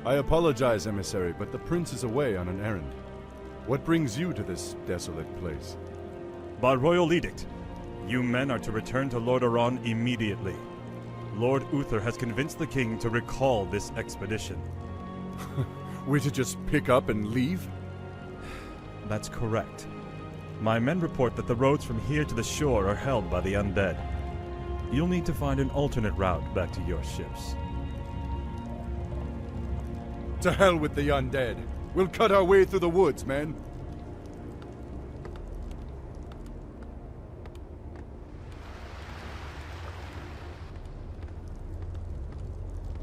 I apologize, emissary, but the prince is away on an errand. What brings you to this desolate place? By royal edict, you men are to return to Lord Aran immediately. Lord Uther has convinced the king to recall this expedition. We're to just pick up and leave? That's correct. My men report that the roads from here to the shore are held by the undead. You'll need to find an alternate route back to your ships. To hell with the undead. We'll cut our way through the woods, men.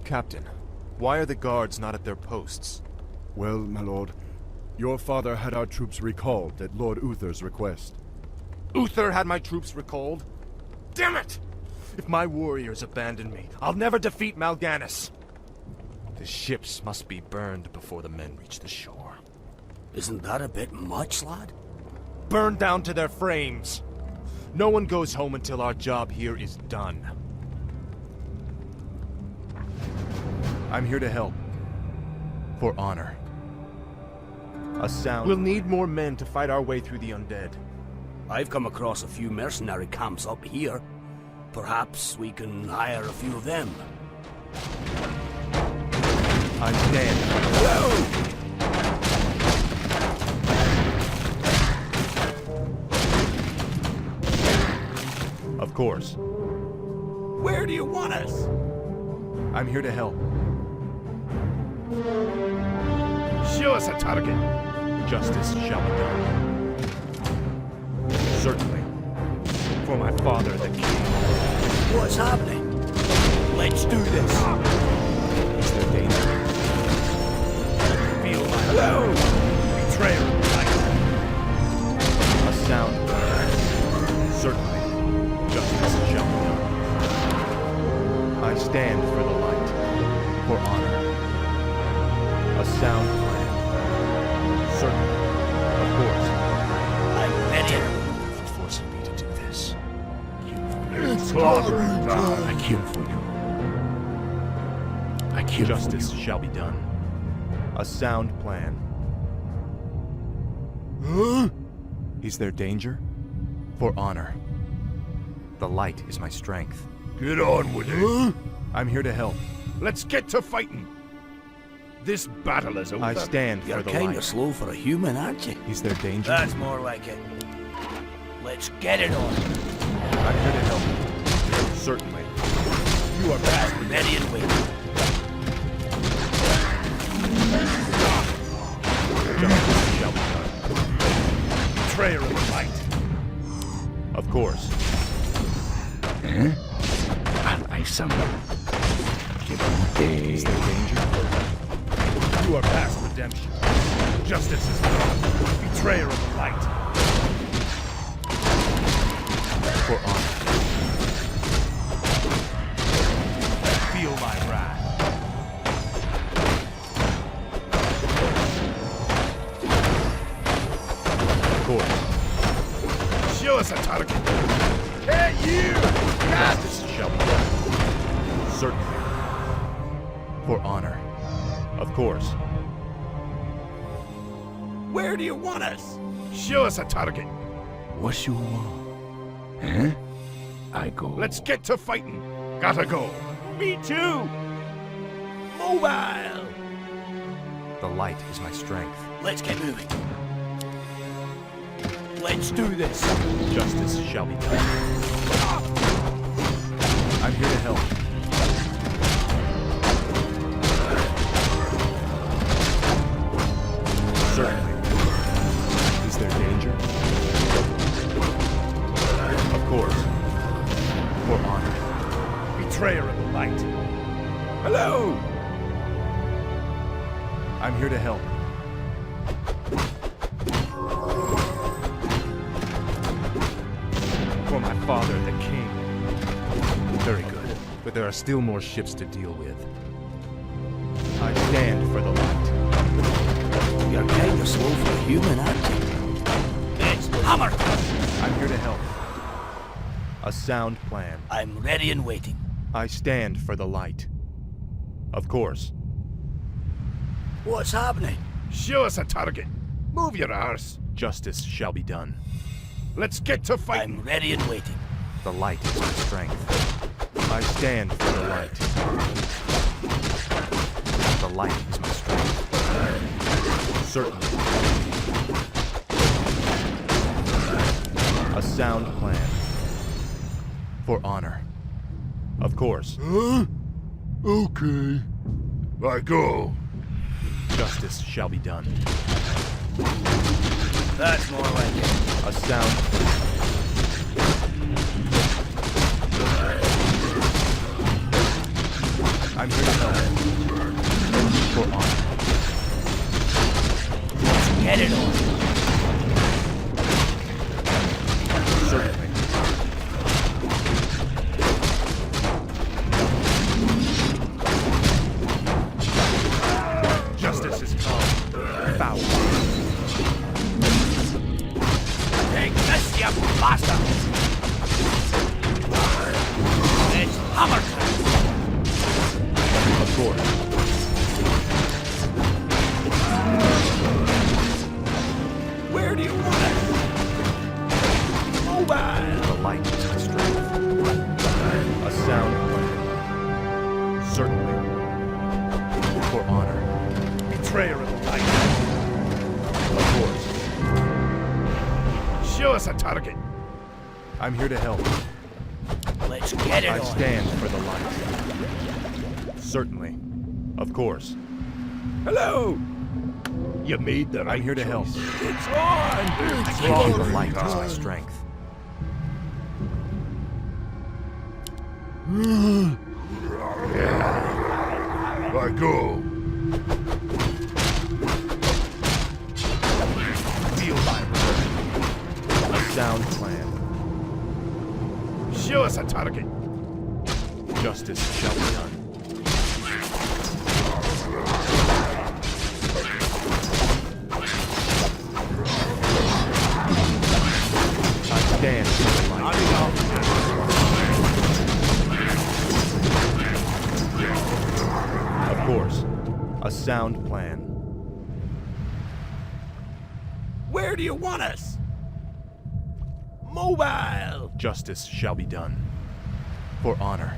Captain, why are the guards not at their posts? Well, my lord, your father had our troops recalled at Lord Uther's request. Uther had my troops recalled? Damn it! If my warriors abandon me, I'll never defeat Mal'Ganis. The ships must be burned before the men reach the shore. Isn't that a bit much, lad? Burned down to their frames! No one goes home until our job here is done. I'm here to help. For honor. We'll need more men to fight our way through the undead. I've come across a few mercenary camps up here. Perhaps we can hire a few of them. I'm dead. Of course. Where do you want us? I'm here to help. Show us a target. Justice shall be done. Certainly. For my father, the king. What's happening? Let's do this. Is there danger? Feel my hello. Betrayer of light. A sound plan. Certainly. Justice shall be done. I stand for the light. For honor. A sound plan. Certainly. Of course. I'm ready. For forcing me to do this. I kill for you. I kill Justice for you. shall be done. A sound plan. Is there danger? For honor. The light is my strength. Get on with it. I'm here to help. Let's get to fighting. This battle is over. I stand You're for the kinda light. slow for a human, aren't you? Is there danger? That's more like it. Let's get it on. I'm here to help. Certainly. You are back, ready and waiting. Justice shall be done. Betrayer of the light. Of course. And I summon. Is there danger? You are past redemption. Justice is done. Betrayer of the light. For honor. Feel my wrath. Of course. Show us a target. Hey, you! Justice shall be done. Certainly. For honor. Of course. Where do you want us? Show us a target. What you want? Huh? I go. Let's get to fighting. Gotta go. Me too. Mobile! The light is my strength. Let's get moving. Let's do this. Justice shall be done. I'm here to help. Certainly. Is there danger? Of course. For honor. Betrayer of the light. Hello! I'm here to help. For my father, the king. Very good. But there are still more ships to deal with. I stand for the light. You're kinda slow for a human, aren't you? It's hammer! I'm here to help. A sound plan. I'm ready and waiting. I stand for the light. Of course. What's happening? Show us a target. Move your arse. Justice shall be done. Let's get to fighting. I'm ready and waiting. The light is my strength. I stand for the light. The light is my strength. Certainly. A sound plan. For honor. Of course. Okay. I go. Justice shall be done. That's more like it. A sound plan. I'm here to help. For honor. Let's get it on. Certainly. Justice is come. Foul. Take this, you bastard! It's hammer time! Of course. Where do you want it? Mobile! The light is my strength. A sound plan. Certainly. For honor. Betrayer of the light. Of course. Show us a target. I'm here to help. Let's get it I on. stand for the light. Certainly. Of course. Hello. You made the right I'm here to help. It's on. It's The light is my strength. I go. Deal by A sound plan. Show us a target. Justice shall be done. I stand for the light. Of course. A sound plan. Where do you want us? Mobile! Justice shall be done. For honor.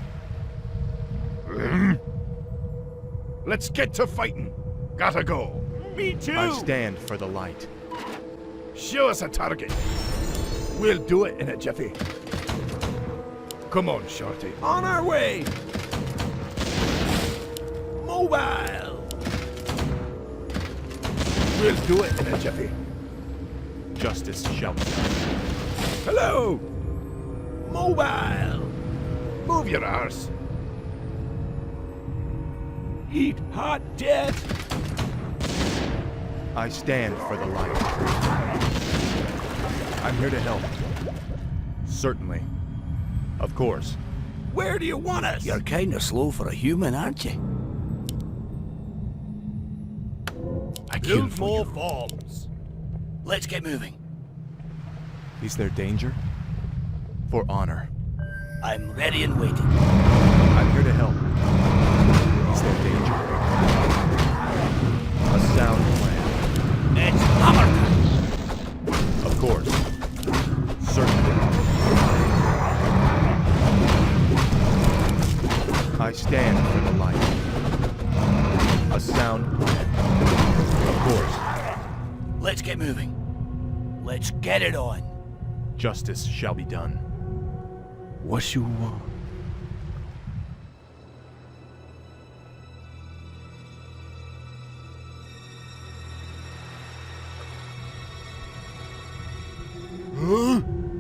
Let's get to fighting. Gotta go. Me too! I stand for the light. Show us a target. We'll do it in a jiffy. Come on, Shorty. On our way! Mobile! We'll do it in a jiffy. Justice shall be done. Hello. Mobile! Move your arse. Eat hot death! I stand for the light. I'm here to help. Certainly. Of course. Where do you want us? You're kinda slow for a human, aren't you? I killed Build for more you. forms. Let's get moving. Is there danger? For honor. I'm ready and waiting. I'm here to help. Is there danger? A sound plan. It's hammer time! Of course. Certainly. I stand for the light. A sound plan. Of course. Let's get moving. Let's get it on. Justice shall be done. What you want?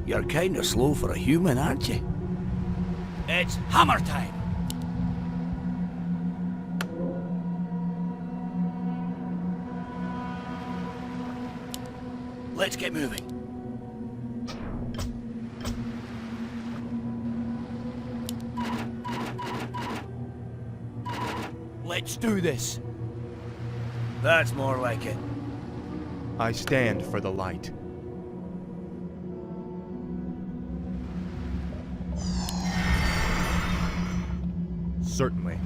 You're kinda slow for a human, aren't you? It's hammer time! Let's get moving. Let's do this. That's more like it. I stand for the light. Certainly.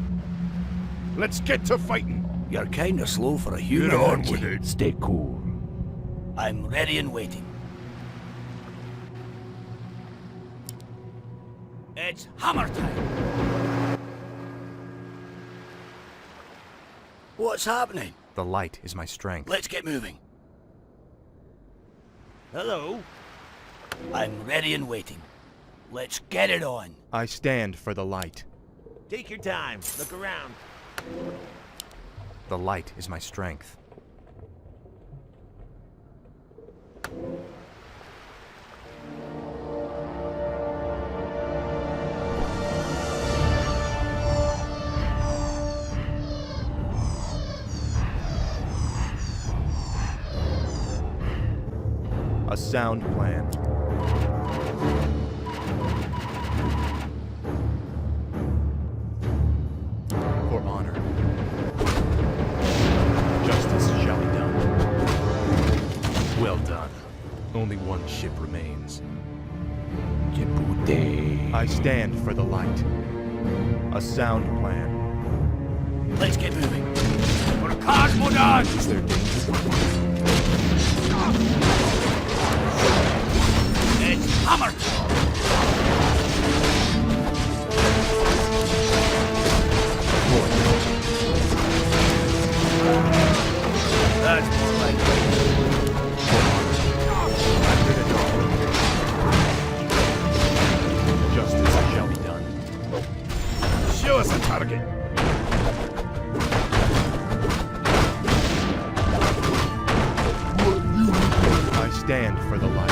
Let's get to fighting. You're kinda slow for a human, Get on aren't with you? it. Stay cool. I'm ready and waiting. It's hammer time! What's happening? The light is my strength. Let's get moving. Hello? I'm ready and waiting. Let's get it on. I stand for the light. Take your time. Look around. The light is my strength. A sound plan. For honor. Justice shall be done. Well done. Only one ship remains. Jebute. I stand for the light. A sound plan. Let's get moving. For Cosmodon! Is there danger? It's hammer time! That's more like Justice shall be done. Show us a target. I stand for the light.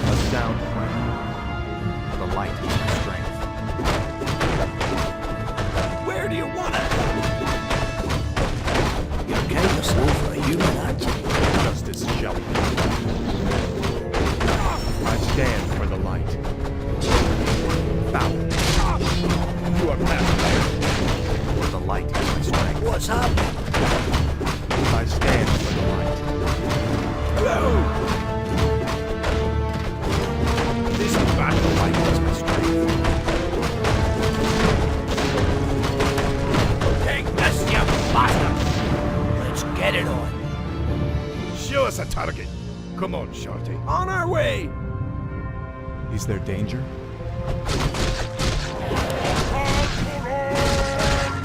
A sound plan. The light is my strength. Where do you want it? You're kinda slow for a human, aren't you? Justice shall be done. I stand for the light. Foul. You are past The light is my strength. What's happening? I stand for the light. this battle. The light is my strength. Take this, you bastard! Let's get it on. Show us a target. Come on, Shorty. On our way. Is there danger?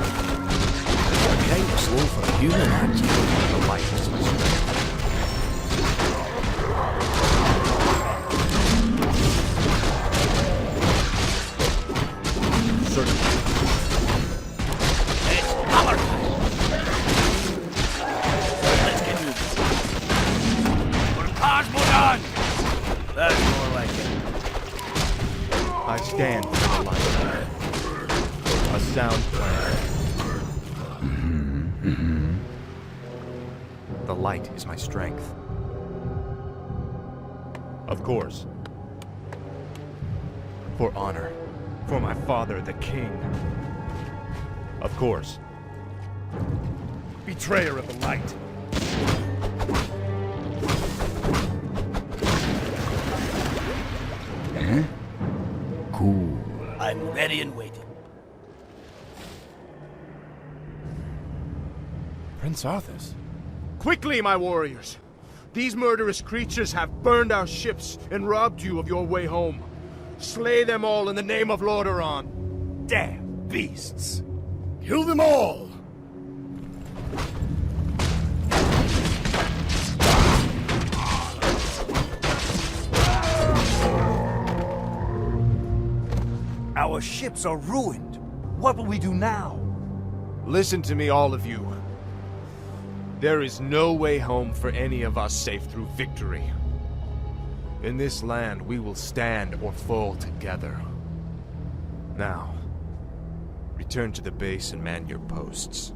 You're kinda slow for a human, aren't you? The light is my strength. Certainly. It's hammer time! Let's get moving. For Cosmodon! That's more like it. I stand for the light. A sound plan. The light is my strength. Of course. For honor. For my father, the king. Of course. Betrayer of the light. Cool. I'm ready and waiting. Prince Arthas? Quickly, my warriors! These murderous creatures have burned our ships and robbed you of your way home. Slay them all in the name of Lordaeron. Damn beasts. Kill them all! Our ships are ruined. What will we do now? Listen to me, all of you. There is no way home for any of us save through victory. In this land, we will stand or fall together. Now, return to the base and man your posts.